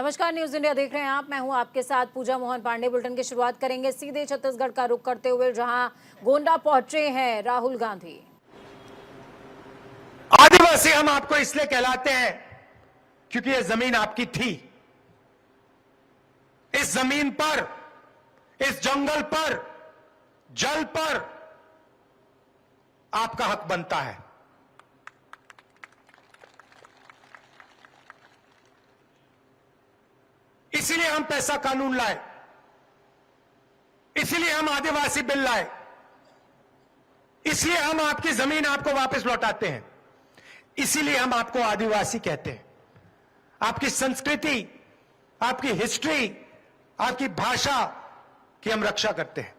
नमस्कार, news India देख रहे हैं आप। मैं हूं आपके साथ पूजा मोहन पांडे। बुलेटिन की शुरुआत करेंगे सीधे छत्तीसगढ़ का रुख करते हुए, जहां गोंडा पहुंचे हैं राहुल गांधी। आदिवासी हम आपको इसलिए कहलाते हैं क्योंकि यह जमीन आपकी थी। इस जमीन पर, इस जंगल पर, जल पर आपका हक बनता है। इसीलिए हम पैसा कानून लाए, इसीलिए हम आदिवासी बिल लाए, इसलिए हम आपकी जमीन आपको वापस लौटाते हैं, इसीलिए हम आपको आदिवासी कहते हैं। आपकी संस्कृति, आपकी हिस्ट्री, आपकी भाषा की हम रक्षा करते हैं।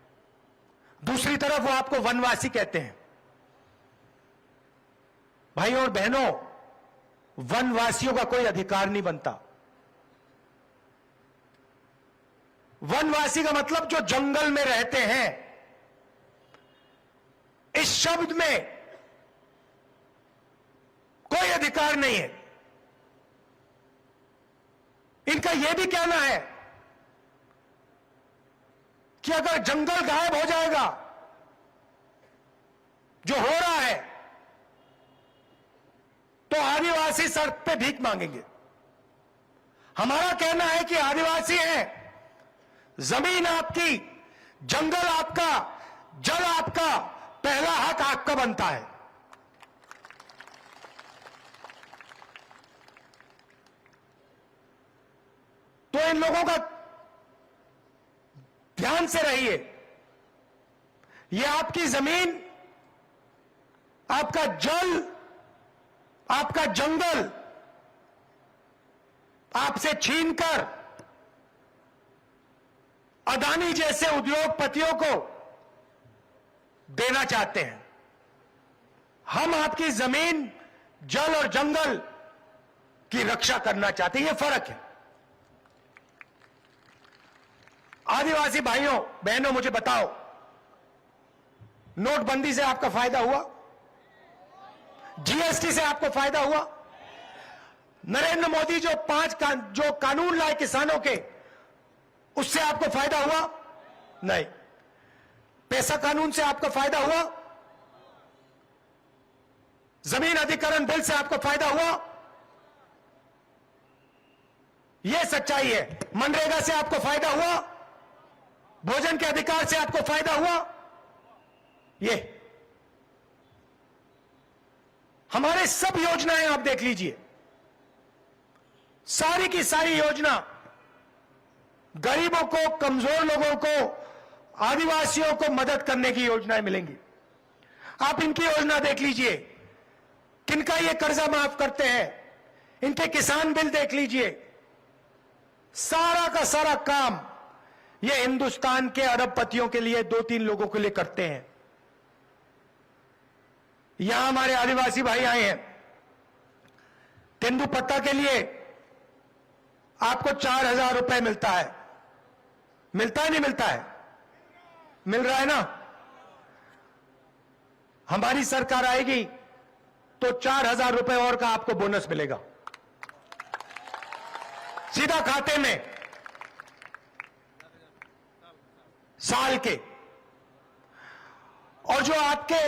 दूसरी तरफ वो आपको वनवासी कहते हैं। भाइयों और बहनों, वनवासियों का कोई अधिकार नहीं बनता। वनवासी का मतलब जो जंगल में रहते हैं। इस शब्द में कोई अधिकार नहीं है। इनका यह भी कहना है कि अगर जंगल गायब हो जाएगा, जो हो रहा है, तो आदिवासी सड़क पे भीख मांगेंगे। हमारा कहना है कि आदिवासी हैं, जमीन आपकी, जंगल आपका, जल आपका, पहला हक आपका बनता है। तो इन लोगों का ध्यान से रहिए। यह आपकी जमीन, आपका जल, आपका जंगल आपसे छीनकर अदानी जैसे उद्योगपतियों को देना चाहते हैं। हम आपकी जमीन, जल और जंगल की रक्षा करना चाहते हैं। यह फर्क है। आदिवासी भाइयों बहनों, मुझे बताओ, नोटबंदी से आपका फायदा हुआ? जीएसटी से आपको फायदा हुआ? नरेंद्र मोदी जो जो कानून लाए किसानों के, उससे आपको फायदा हुआ? नहीं। पैसा कानून से आपको फायदा हुआ? जमीन अधिग्रहण बिल से आपको फायदा हुआ? यह सच्चाई है। मनरेगा से आपको फायदा हुआ? भोजन के अधिकार से आपको फायदा हुआ? ये हमारे सब योजनाएं आप देख लीजिए, सारी की सारी योजना गरीबों को, कमजोर लोगों को, आदिवासियों को मदद करने की योजनाएं मिलेंगी। आप इनकी योजना देख लीजिए, किनका ये कर्जा माफ करते हैं, इनके किसान बिल देख लीजिए। सारा का सारा काम ये हिंदुस्तान के अरबपतियों के लिए, 2-3 लोगों के लिए करते हैं। यहां हमारे आदिवासी भाई आए हैं। तेंदुपत्ता के लिए आपको 4,000 रुपए मिलता है। मिलता है नहीं मिलता है? मिल रहा है ना? हमारी सरकार आएगी तो 4,000 रुपए और का आपको बोनस मिलेगा, सीधा खाते में, साल के। और जो आपके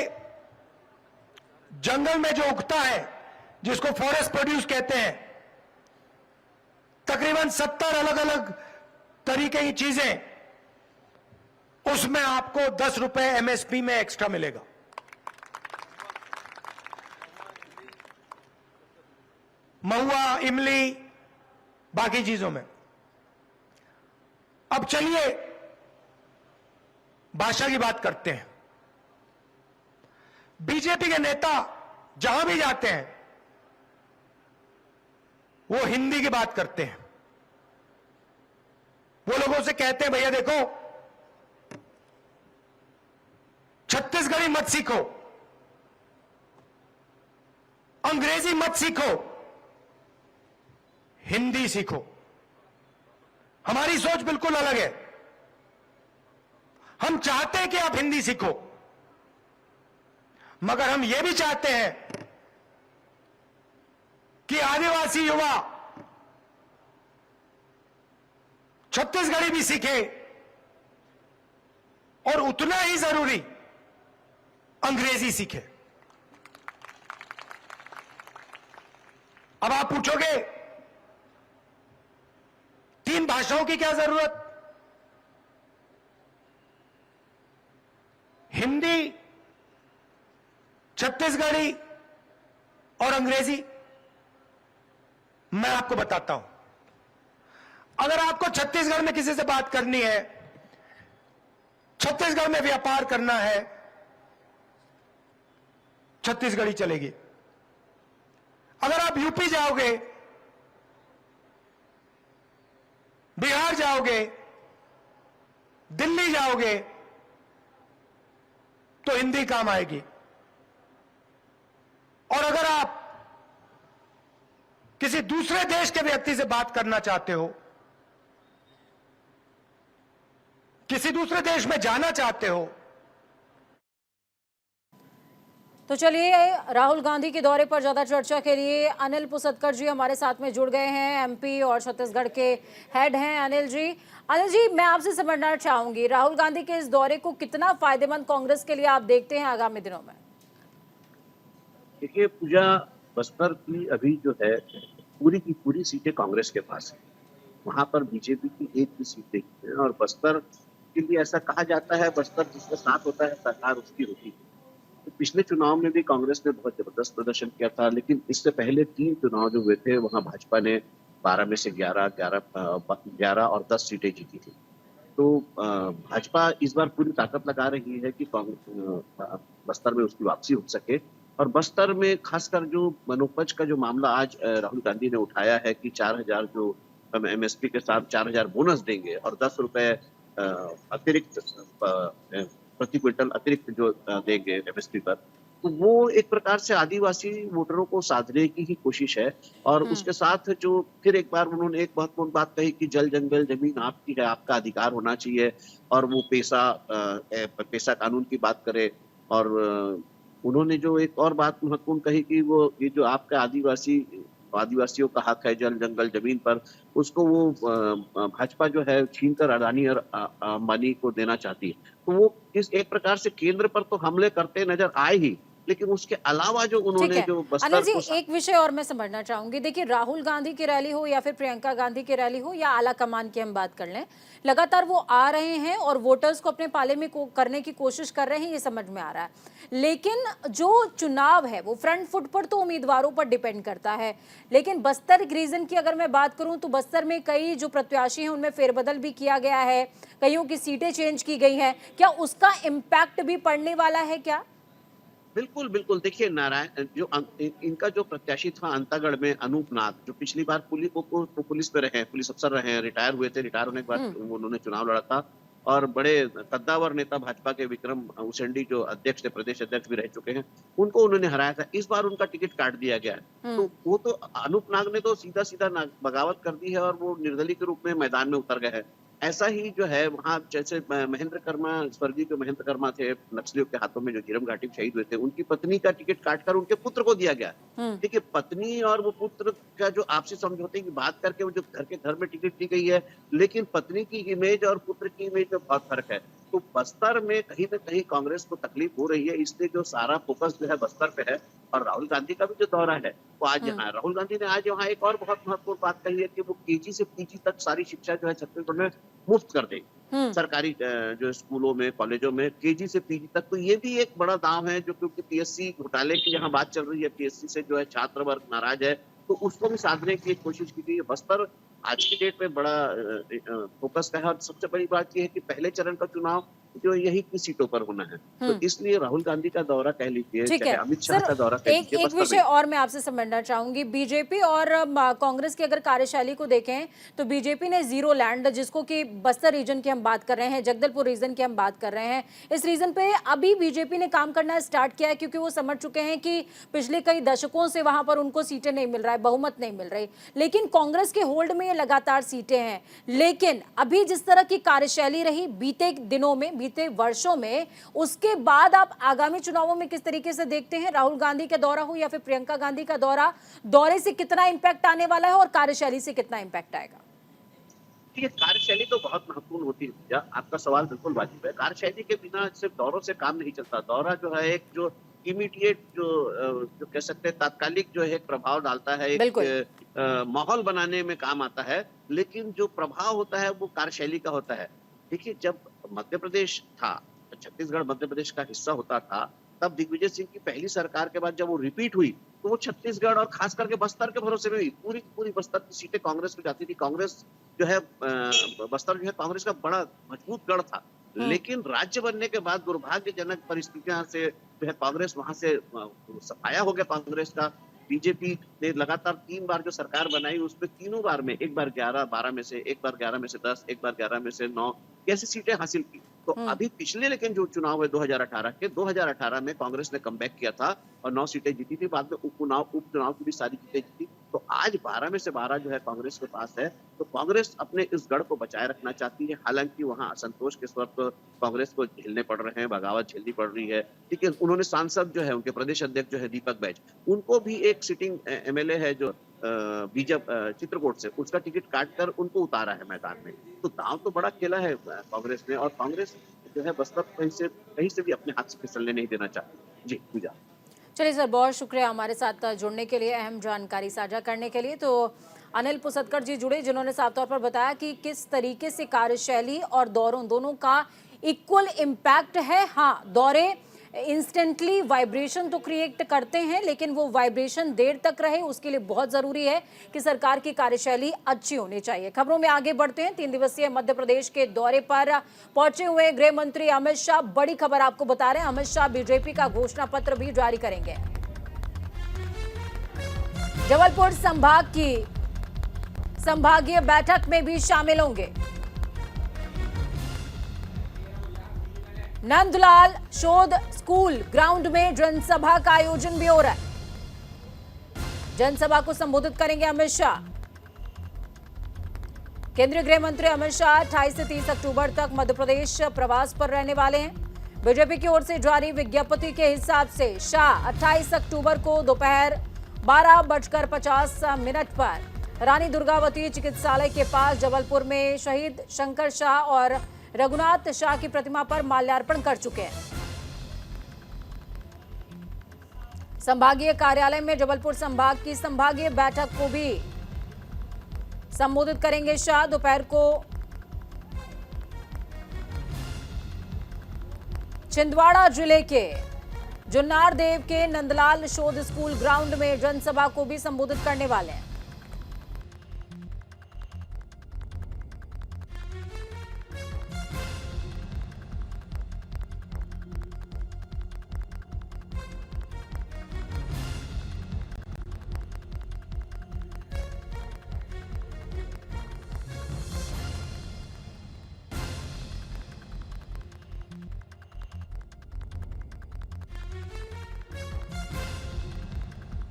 जंगल में जो उगता है, जिसको फॉरेस्ट प्रोड्यूस कहते हैं, तकरीबन 70 अलग अलग तरीके की चीजें, उसमें आपको 10 रुपए एमएसपी में एक्स्ट्रा मिलेगा। महुआ, इमली, बाकी चीजों में। अब चलिए भाषा की बात करते हैं। बीजेपी के नेता जहां भी जाते हैं, वो हिंदी की बात करते हैं। वो लोगों से कहते हैं, भैया देखो, छत्तीसगढ़ी मत सीखो, अंग्रेजी मत सीखो, हिंदी सीखो। हमारी सोच बिल्कुल अलग है। हम चाहते हैं कि आप हिंदी सीखो, मगर हम यह भी चाहते हैं कि आदिवासी युवा छत्तीसगढ़ी भी सीखे और उतना ही जरूरी अंग्रेजी सीखे। अब आप पूछोगे 3 भाषाओं की क्या जरूरत? हिंदी, छत्तीसगढ़ी और अंग्रेजी। मैं आपको बताता हूं, अगर आपको छत्तीसगढ़ में किसी से बात करनी है, छत्तीसगढ़ में व्यापार करना है, छत्तीसगढ़ी चलेगी। अगर आप यूपी जाओगे, बिहार जाओगे, दिल्ली जाओगे, तो हिंदी काम आएगी। और अगर आप किसी दूसरे देश के व्यक्ति से बात करना चाहते हो, किसी दूसरे देश में जाना चाहते हो, तो चलिए, राहुल गांधी के दौरे पर ज्यादा चर्चा के लिए अनिल पुसदकर जी हमारे साथ में जुड़ गए हैं। एमपी और छत्तीसगढ़ के हेड हैं अनिल जी, मैं आपसे समझना चाहूंगी, राहुल गांधी के इस दौरे को कितना फायदेमंद कांग्रेस के लिए आप देखते हैं आगामी दिनों में? देखिए पूजा, बस्तर की अभी जो है पूरी की पूरी सीटें कांग्रेस के पास है। वहां पर बीजेपी की एक भी सीट नहीं है और बस्तर के लिए ऐसा कहा जाता है, बस्तर जिसके साथ होता है सरकार उसकी होती है। तो पिछले चुनाव में भी कांग्रेस ने बहुत जबरदस्त प्रदर्शन किया था, लेकिन इससे पहले 3 चुनाव जो हुए थे वहां भाजपा ने 12 में से 11 और 10 सीटें जीती थी। तो भाजपा इस बार पूरी ताकत लगा रही है कि बस्तर में उसकी वापसी हो सके। और बस्तर में खासकर जो वनोपज का जो मामला आज राहुल गांधी ने उठाया है कि 4000 जो हम एमएसपी के साथ 4000 बोनस देंगे और 10 रुपए अतिरिक्त प्रति क्विंटल अतिरिक्त जो देंगे एमएसपी पर, तो वो एक प्रकार से आदिवासी वोटरों को साधने की ही कोशिश है। और उसके साथ जो फिर एक बार उन्होंने एक महत्वपूर्ण बात कही कि जल जंगल जमीन आपकी है, आपका अधिकार होना चाहिए। और वो पेशा कानून की बात करे। और उन्होंने जो एक और बात महत्वपूर्ण कही कि वो ये जो आपका आदिवासियों का हक है जल जंगल जमीन पर, उसको वो भाजपा जो है छीनकर अडानी और अंबानी को देना चाहती है। तो वो इस एक प्रकार से केंद्र पर तो हमले करते नजर आए ही, लेकिन उसके अलावा जो उन्होंने जो बस्तर अनिल जी, एक विषय और मैं समझना चाहूंगी। देखिए, राहुल गांधी की रैली हो या फिर प्रियंका गांधी की रैली हो या आला कमान की हम बात कर लें, लगातार वो आ रहे हैं और वोटर्स को अपने पाले में करने की कोशिश कर रहे हैं, ये समझ में आ रहा है। लेकिन जो चुनाव है वो फ्रंट फुट पर तो उम्मीदवारों पर डिपेंड करता है। लेकिन बस्तर रीजन की अगर मैं बात करूं तो बस्तर में कई जो प्रत्याशी हैं उनमें फेरबदल भी किया गया है, कईयों की सीटें चेंज की गई हैं। क्या उसका इम्पैक्ट भी पड़ने वाला है क्या? बिल्कुल बिल्कुल। देखिए नारायण जो इनका जो प्रत्याशी था अंतागढ़ में अनूप नाथ, जो पिछली बार पुलिस में रहे, पुलिस अफसर रहे हैं, रिटायर हुए थे, रिटायर होने के बाद उन्होंने चुनाव लड़ा था। और बड़े कद्दावर नेता भाजपा के विक्रम उसेंडी जो अध्यक्ष थे, प्रदेश अध्यक्ष भी रह चुके हैं, उनको उन्होंने हराया था। इस बार उनका टिकट काट दिया गया है। तो वो तो अनूप नाग ने तो सीधा सीधा बगावत कर दी है और वो निर्दलीय के रूप में मैदान में उतर गए हैं। ऐसा ही जो है वहां जैसे महेंद्र कर्मा, स्वर्गीय जो महेंद्र कर्मा थे, नक्सलियों के हाथों में जो झीरम घाटी में शहीद हुए थे, उनकी पत्नी का टिकट काटकर उनके पुत्र को दिया गया। देखिए पत्नी और वो पुत्र का जो आपसी समझौते की बात करके वो जो घर में टिकट दी गई है, लेकिन पत्नी की इमेज और पुत्र की इमेज में बहुत फर्क है। तो बस्तर में कहीं ना कहीं कांग्रेस को तकलीफ हो रही है, इसलिए जो सारा फोकस जो है बस्तर पे है। और राहुल गांधी का भी जो दौरा है वो आज यहाँ, राहुल गांधी ने आज वहाँ एक और बहुत महत्वपूर्ण बात कही है कि वो केजी से पीजी तक सारी शिक्षा जो है छत्तीसगढ़ में मुफ्त कर देंगे। सरकारी जो स्कूलों में, कॉलेजों में केजी से पीजी तक। तो ये भी एक बड़ा दाव है, जो क्योंकि पीएससी घोटाले की यहाँ बात चल रही है, पीएससी से जो है छात्र वर्ग नाराज है, तो उसको भी साधने की कोशिश की गई है। बस्तर आज की डेट में बड़ा फोकस का है। और सबसे बड़ी बात यह है कि पहले चरण का चुनाव जो यही की सीटों पर होना है, तो इसलिए राहुल गांधी का दौरा कह लीजिए, चाहे अमित शाह का दौरा कह लीजिए, एक विषय और मैं आपसे समझना चाहूंगी। बीजेपी और कांग्रेस की अगर कार्यशैली को देखें तो बीजेपी ने जीरो लैंड, जिसको कि बस्तर रीजन की हम बात कर रहे हैं, जगदलपुर रीजन की हम बात कर रहे हैं, इस रीजन पे अभी बीजेपी ने काम करना स्टार्ट किया है, क्योंकि वो समझ चुके हैं कि पिछले कई दशकों से वहां पर उनको सीटें नहीं मिल रहा है, बहुमत नहीं मिल रही। लेकिन कांग्रेस के होल्ड में ये लगातार सीटें हैं। लेकिन अभी जिस तरह की कार्यशैली रही बीते दिनों में, बीते वर्षों में, उसके बाद आप आगामी चुनावों में किस तरीके से देखते हैं? राहुल गांधी का दौरा हो या फिर प्रियंका गांधी का दौरा, दौरे से कितना इंपैक्ट आने वाला है और कार्यशैली से कितना इंपैक्ट आएगा? ये कार्यशैली तो बहुत महत्वपूर्ण होती है भैया, आपका सवाल बिल्कुल वाजिब है। कार्यशैली के बिना सिर्फ दौरों से काम नहीं चलता। दौरा जो है एक जो इमीडिएट जो कह सकते हैं तात्कालिक जो है एक प्रभाव डालता है, एक बिल्कुल। माहौल बनाने में काम आता है, लेकिन जो प्रभाव होता है वो कार्यशैली का होता है। देखिए जब मध्य प्रदेश था, छत्तीसगढ़ मध्य प्रदेश का हिस्सा होता था, तब दिग्विजय सिंह की पहली सरकार के बाद जब वो रिपीट हुई, तो वो छत्तीसगढ़ और खास करके बस्तर के भरोसे में हुई। पूरी पूरी बस्तर की सीटें कांग्रेस को जाती थी। कांग्रेस जो है बस्तर जो है कांग्रेस का बड़ा मजबूत गढ़ था। लेकिन राज्य बनने के बाद दुर्भाग्यजनक परिस्थितियां से जो है कांग्रेस वहां से सफाया हो गया कांग्रेस का। बीजेपी ने लगातार 3 बार जो सरकार बनाई, उसमें तीनों बार में एक बार 11-12 में से, एक बार 11 में से 10, एक बार 11 में से 9 ऐसी सीटें हासिल की। तो अभी पिछले लेकिन जो चुनाव हुए 2018 के, 2018 में कांग्रेस ने कमबैक किया था और 9 सीटें जीती थी। बाद में उपचुनाव की भी सारी सीटें जीती। तो आज 12 में से 12 जो है कांग्रेस के पास है। तो कांग्रेस अपने इस गढ़ को बचाए रखना चाहती है। हालांकि वहां असंतोष के स्वर तो कांग्रेस को झेलने पड़ रहे हैं, बगावत झेलनी पड़ रही है। ठीक है, उन्होंने सांसद जो है, उनके प्रदेश अध्यक्ष जो है दीपक बैज, उनको भी एक सिटिंग एमएलए है जो चित्रकूट से, उसका टिकट काटकर उनको उतारा है मैदान में। तो दांव तो बड़ा खेला है कांग्रेस ने, और कांग्रेस जो है बस्तर कहीं से भी अपने हाथ से फिसलने नहीं देना चाहती। जी पूजा। चलिए सर, बहुत शुक्रिया हमारे साथ जुड़ने के लिए, अहम जानकारी साझा करने के लिए। तो अनिल पुसदकर जी जुड़े, जिन्होंने साफ तौर पर बताया कि किस तरीके से कार्यशैली और दौरों दोनों का इक्वल इम्पैक्ट है। हाँ, दौरे इंस्टेंटली वाइब्रेशन तो क्रिएट करते हैं, लेकिन वो वाइब्रेशन देर तक रहे उसके लिए बहुत जरूरी है कि सरकार की कार्यशैली अच्छी होनी चाहिए। खबरों में आगे बढ़ते हैं। 3 दिवसीय मध्य प्रदेश के दौरे पर पहुंचे हुए गृह मंत्री अमित शाह, बड़ी खबर आपको बता रहे हैं, अमित शाह बीजेपी का घोषणा पत्र भी जारी करेंगे। जबलपुर संभाग की संभागीय बैठक में भी शामिल होंगे। नंदलाल शोध स्कूल ग्राउंड में जनसभा का आयोजन भी हो रहा है। जनसभा को संबोधित करेंगे अमित शाह। केंद्रीय गृह मंत्री अमित शाह 28 से 30 अक्टूबर तक मध्य प्रदेश प्रवास पर रहने वाले हैं। बीजेपी की ओर से जारी विज्ञप्ति के हिसाब से शाह 28 अक्टूबर को दोपहर 12:50 पर रानी दुर्गावती चिकित्सालय के पास जबलपुर में शहीद शंकर शाह और रघुनाथ शाह की प्रतिमा पर माल्यार्पण कर चुके हैं। संभागीय कार्यालय में जबलपुर संभाग की संभागीय बैठक को भी संबोधित करेंगे शाह। दोपहर को छिंदवाड़ा जिले के जुन्नार देव के नंदलाल शोध स्कूल ग्राउंड में जनसभा को भी संबोधित करने वाले हैं।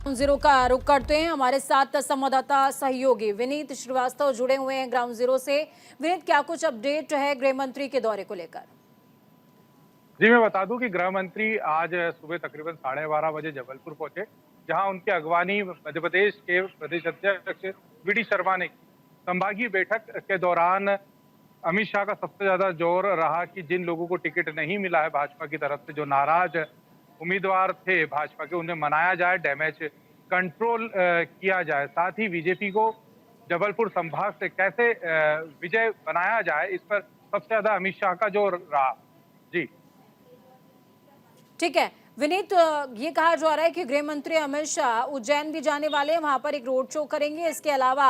जीरो का रुख करते हैं। हमारे साथ संवाददाता सहयोगी विनीत श्रीवास्तव जुड़े हुए हैं ग्राउंड जीरो से। विनीत, क्या कुछ अपडेट है गृह मंत्री के दौरे को लेकर? जी, मैं बता दूं कि गृह मंत्री आज सुबह तकरीबन 12:30 बजे जबलपुर पहुंचे, जहां उनकी अगवानी मध्य प्रदेश के प्रदेश अध्यक्ष वी.डी. शर्मा ने। संभागीय बैठक के दौरान अमित शाह का सबसे ज्यादा जोर रहा कि जिन लोगों को टिकट नहीं मिला है भाजपा की तरफ से, जो नाराज उम्मीदवार थे भाजपा के, उन्हें मनाया जाए, डैमेज कंट्रोल किया जाए। साथ ही बीजेपी को जबलपुर संभाग से कैसे विजय बनाया जाए, इस पर सबसे ज्यादा अमित शाह का जोर रहा। जी ठीक है विनीत, ये कहा जा रहा है कि गृह मंत्री अमित शाह उज्जैन भी जाने वाले हैं, वहां पर एक रोड शो करेंगे। इसके अलावा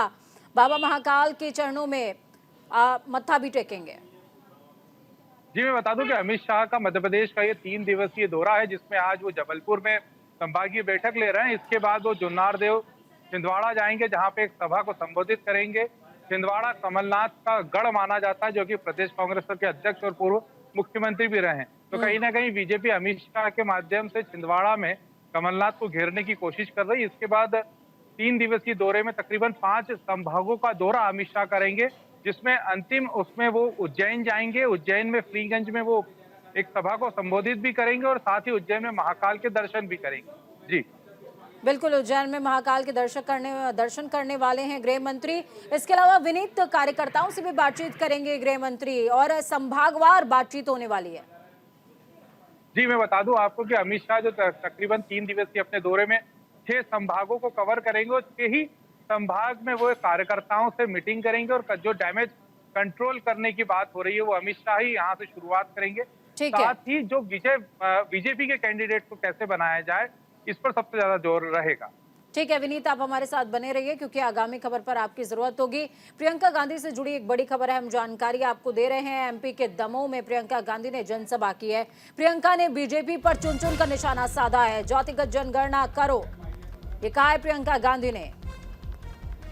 बाबा महाकाल के चरणों में मत्था भी टेकेंगे। जी, मैं बता दूं कि अमित शाह का मध्य प्रदेश का ये 3 दिवसीय दौरा है, जिसमें आज वो जबलपुर में संभागीय बैठक ले रहे हैं। इसके बाद वो जुन्नार देव छिंदवाड़ा जाएंगे, जहां पे एक सभा को संबोधित करेंगे। छिंदवाड़ा कमलनाथ का गढ़ माना जाता है, जो कि प्रदेश कांग्रेस के अध्यक्ष और पूर्व मुख्यमंत्री भी रहे हैं। तो कहीं ना कहीं बीजेपी अमित शाह के माध्यम से छिंदवाड़ा में कमलनाथ को घेरने की कोशिश कर रही है। इसके बाद 3 दिवसीय दौरे में तकरीबन 5 संभागों का दौरा अमित शाह करेंगे, जिसमें अंतिम उसमें वो उज्जैन जाएंगे। उज्जैन में फ्रीगंज में वो एक सभा को संबोधित भी करेंगे और साथ ही उज्जैन में महाकाल के दर्शन भी करेंगे। जी बिल्कुल, उज्जैन में महाकाल के दर्शन करने वाले हैं गृह मंत्री। इसके अलावा विनीत, कार्यकर्ताओं से भी बातचीत करेंगे गृह मंत्री और संभागवार बातचीत होने वाली है। जी, मैं बता दूं आपको कि अमित शाह जो तकरीबन 3 दिवसीय अपने दौरे में 6 संभागों को कवर करेंगे और 6 ही संभाग में वो कार्यकर्ताओं से मीटिंग करेंगे और जो डैमेज कंट्रोल करने की बात हो रही है वो अमित शाह ही यहाँ से शुरुआत करेंगे। ठीक है। साथ ही जो बीजेपी के कैंडिडेट को कैसे बनाया जाए, इस पर सबसे ज्यादा जोर रहेगा। ठीक है विनीत, आप हमारे साथ बने रहिए क्योंकि आगामी खबर पर आपकी जरूरत होगी। प्रियंका गांधी से जुड़ी एक बड़ी खबर है, हम जानकारी आपको दे रहे हैं। एमपी के दमोह में प्रियंका गांधी ने जनसभा की है। प्रियंका ने बीजेपी पर चुन चुन कर निशाना साधा है। जातिगत जनगणना करो, ये कहा है प्रियंका गांधी ने।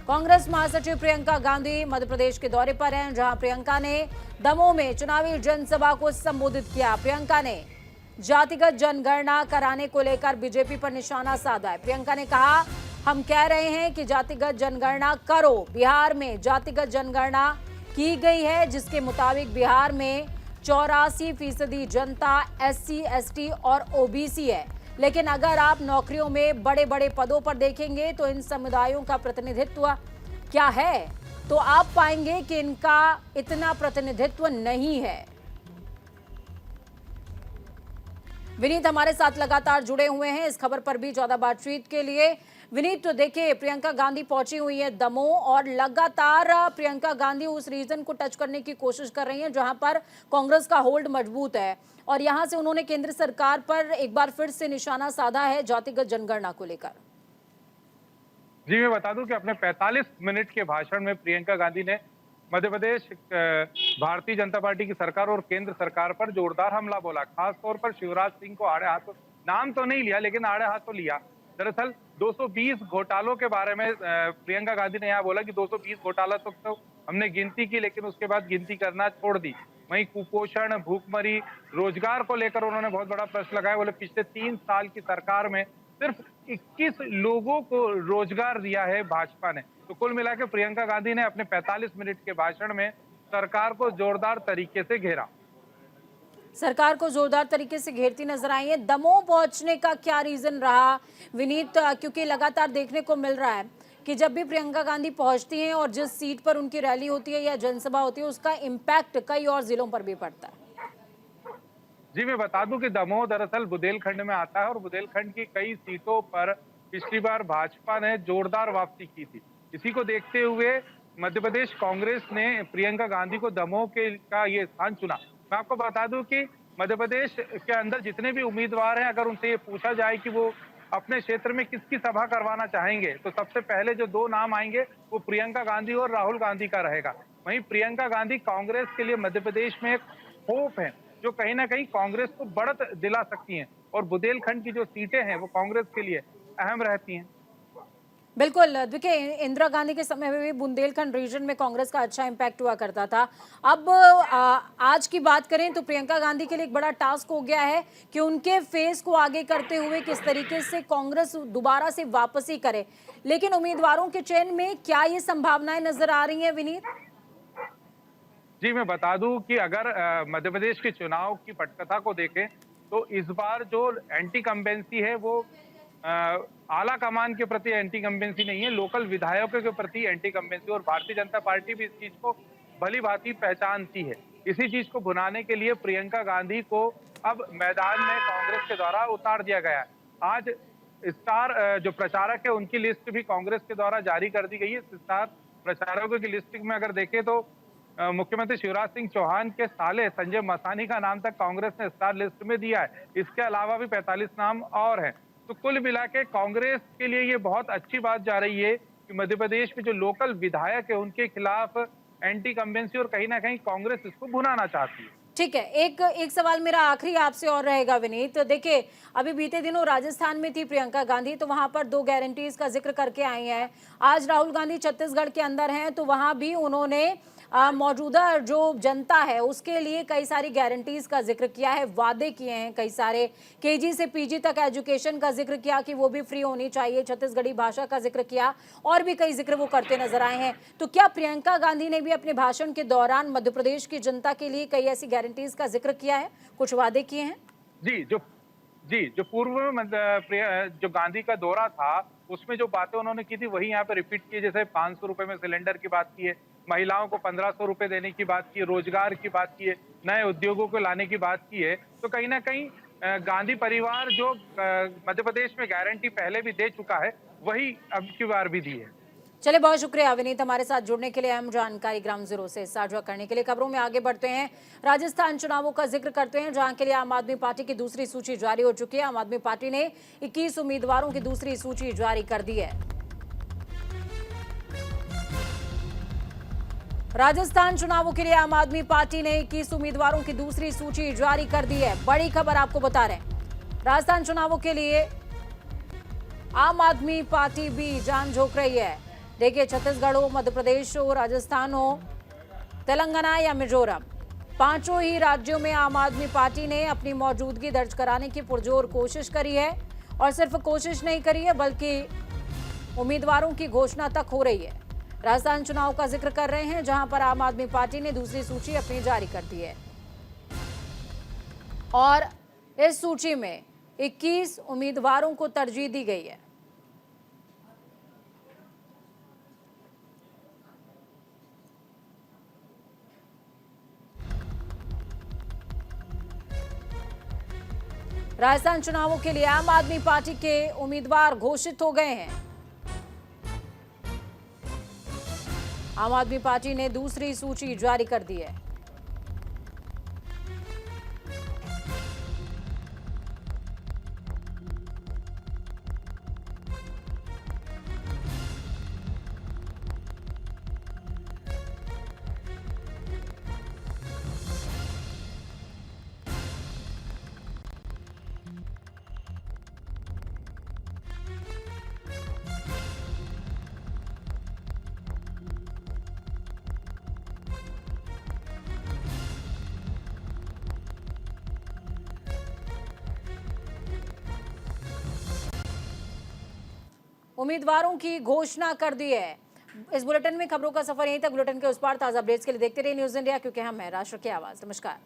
कांग्रेस महासचिव प्रियंका गांधी मध्य प्रदेश के दौरे पर हैं, जहां प्रियंका ने दमोह में चुनावी जनसभा को संबोधित किया। प्रियंका ने जातिगत जनगणना कराने को लेकर बीजेपी पर निशाना साधा है। प्रियंका ने कहा, हम कह रहे हैं कि जातिगत जनगणना करो। बिहार में जातिगत जनगणना की गई है, जिसके मुताबिक बिहार में 84% जनता SC, ST और OBC है। लेकिन अगर आप नौकरियों में बड़े बड़े पदों पर देखेंगे तो इन समुदायों का प्रतिनिधित्व क्या है, तो आप पाएंगे कि इनका इतना प्रतिनिधित्व नहीं है। विनीत हमारे साथ लगातार जुड़े हुए हैं इस खबर पर भी ज्यादा बातचीत के लिए। विनीत, तो देखिए प्रियंका गांधी पहुंची हुई है दमोह और लगातार प्रियंका गांधी उस रीजन को टच करने की कोशिश कर रही हैं जहां पर कांग्रेस का होल्ड मजबूत है और यहां से उन्होंने केंद्र सरकार पर एक बार फिर से निशाना साधा है जातिगत जनगणना को लेकर। जी, मैं बता दूं कि अपने 45 मिनट के भाषण में प्रियंका गांधी ने मध्य प्रदेश भारतीय जनता पार्टी की सरकार और केंद्र सरकार पर जोरदार हमला बोला। खास तौर पर शिवराज सिंह को आड़े हाथों, नाम तो नहीं लिया लेकिन आड़े हाथों लिया। दरअसल 220 घोटालों के बारे में प्रियंका गांधी ने यहाँ बोला कि 220 घोटाला तो हमने गिनती की, लेकिन उसके बाद गिनती करना छोड़ दी। वहीं कुपोषण, भूखमरी, रोजगार को लेकर उन्होंने बहुत बड़ा प्रश्न लगाया। बोले पिछले 3 साल की सरकार में सिर्फ 21 लोगों को रोजगार दिया है भाजपा ने। तो कुल मिलाकर प्रियंका गांधी ने अपने 45 मिनट के भाषण में सरकार को जोरदार तरीके से घेरा। सरकार को जोरदार तरीके से घेरती नजर आई है। दमोह पहुंचने का क्या रीजन रहा विनीत, क्योंकि लगातार देखने को मिल रहा है कि जब भी प्रियंका गांधी पहुंचती हैं और जिस सीट पर उनकी रैली होती है या जनसभा होती है उसका इम्पैक्ट कई और जिलों पर भी पड़ता है। जी, मैं बता दूं कि दमोह दरअसल बुंदेलखंड में आता है और बुंदेलखंड की कई सीटों पर पिछली बार भाजपा ने जोरदार वापसी की थी। इसी को देखते हुए मध्य प्रदेश कांग्रेस ने प्रियंका गांधी को दमोह का ये स्थान चुना। मैं आपको बता दूं कि मध्य प्रदेश के अंदर जितने भी उम्मीदवार हैं, अगर उनसे ये पूछा जाए कि वो अपने क्षेत्र में किसकी सभा करवाना चाहेंगे, तो सबसे पहले जो 2 नाम आएंगे वो प्रियंका गांधी और राहुल गांधी का रहेगा। वहीं प्रियंका गांधी कांग्रेस के लिए मध्य प्रदेश में एक होप है, जो कहीं ना कहीं कांग्रेस को बढ़त दिला सकती हैं और बुंदेलखंड की जो सीटें हैं वो कांग्रेस के लिए अहम रहती हैं। बिल्कुल, देखिए इंदिरा गांधी के समय में भी बुंदेलखंड रीजन में कांग्रेस का अच्छा इम्पैक्ट हुआ करता था। अब आज की बात करें तो प्रियंका गांधी के लिए एक बड़ा टास्क हो गया है कि उनके फेस को आगे करते हुए किस तरीके से कांग्रेस दोबारा से वापसी करे। लेकिन उम्मीदवारों के चयन में क्या ये संभावनाएं नजर आ रही हैं विनीत? जी, मैं बता दूं कि अगर मध्य प्रदेश के चुनाव की पटकथा को देखें तो इस बार जो एंटी कंबेंसी है वो आला कमान के प्रति एंटी कंबेंसी नहीं है, लोकल विधायकों के प्रति एंटी कंबेंसी। और भारतीय जनता पार्टी भी इस चीज को भली भांति पहचानती है। इसी चीज को भुनाने के लिए प्रियंका गांधी को अब मैदान में कांग्रेस के द्वारा उतार दिया गया है। आज स्टार जो प्रचारक है उनकी लिस्ट भी कांग्रेस के द्वारा जारी कर दी गई है। स्टार प्रचारकों की लिस्ट में अगर देखें तो मुख्यमंत्री शिवराज सिंह चौहान के साले संजय मसानी का नाम तक कांग्रेस ने स्टार लिस्ट में दिया है। इसके अलावा भी 45 नाम और हैं। तो कुल मिला के कांग्रेस के लिए ये बहुत अच्छी बात जा रही है कि मध्य प्रदेश में जो लोकल विधायक है उनके खिलाफ एंटी कंबेंसी और कहीं ना कहीं कांग्रेस इसको भुनाना चाहती है। ठीक है, एक सवाल मेरा आखिरी आपसे और रहेगा विनीत। देखिए अभी बीते दिनों राजस्थान में थी प्रियंका गांधी, तो वहां पर 2 गारंटीज का जिक्र करके आई हैं। आज राहुल गांधी छत्तीसगढ़ के अंदर हैं, तो वहां भी उन्होंने मौजूदा जो जनता है उसके लिए कई सारी गारंटीज का जिक्र किया है, वादे किए हैं कई सारे। KG से PG तक एजुकेशन का जिक्र किया कि वो भी फ्री होनी चाहिए, छत्तीसगढ़ी भाषा का जिक्र किया और भी कई जिक्र वो करते नजर आए हैं। तो क्या प्रियंका गांधी ने भी अपने भाषण के दौरान मध्य प्रदेश की जनता के लिए कई ऐसी गारंटीज का जिक्र किया है, कुछ वादे किए हैं? जी, जी, जो पूर्व में जो गांधी का दौरा था, उसमें जो बातें उन्होंने की थी वही यहाँ पे रिपीट की। जैसे 500 रुपए में सिलेंडर की बात की है, महिलाओं को 1500 रुपए देने की बात की है, रोजगार की बात की है, नए उद्योगों को लाने की बात की है। तो कहीं ना कहीं गांधी परिवार जो मध्य प्रदेश में गारंटी पहले भी दे चुका है, वही अब की बार भी दी है। चलिए, बहुत शुक्रिया विनीत हमारे साथ जुड़ने के लिए, अहम जानकारी ग्राउंड जीरो से साझा करने के लिए। खबरों में आगे बढ़ते हैं, राजस्थान चुनावों का जिक्र करते हैं, जहां के लिए आम आदमी पार्टी की दूसरी सूची जारी हो चुकी है। आम आदमी पार्टी ने 21 उम्मीदवारों की दूसरी सूची जारी कर दी है। राजस्थान चुनावों के लिए आम आदमी पार्टी ने 21 उम्मीदवारों की दूसरी सूची जारी कर दी है। बड़ी खबर आपको बता रहे हैं, राजस्थान चुनावों के लिए आम आदमी पार्टी भी जान झोंक रही है। देखिए, छत्तीसगढ़ हो, मध्य प्रदेश हो, राजस्थान हो, तेलंगाना या मिजोरम, पांचों ही राज्यों में आम आदमी पार्टी ने अपनी मौजूदगी दर्ज कराने की पुरजोर कोशिश करी है। और सिर्फ कोशिश नहीं करी है, बल्कि उम्मीदवारों की घोषणा तक हो रही है। राजस्थान चुनाव का जिक्र कर रहे हैं, जहां पर आम आदमी पार्टी ने दूसरी सूची अपनी जारी कर दी है। और इस सूची में 21 उम्मीदवारों को तरजीह दी गई है। राजस्थान चुनावों के लिए आम आदमी पार्टी के उम्मीदवार घोषित हो गए हैं। आम आदमी पार्टी ने दूसरी सूची जारी कर दी है। उम्मीदवारों की घोषणा कर दी है। इस बुलेटिन में खबरों का सफर यहीं तक। बुलेटिन के उस पार ताजा अपडेट्स के लिए देखते रहिए न्यूज़ इंडिया, क्योंकि हम है राष्ट्र की आवाज। नमस्कार।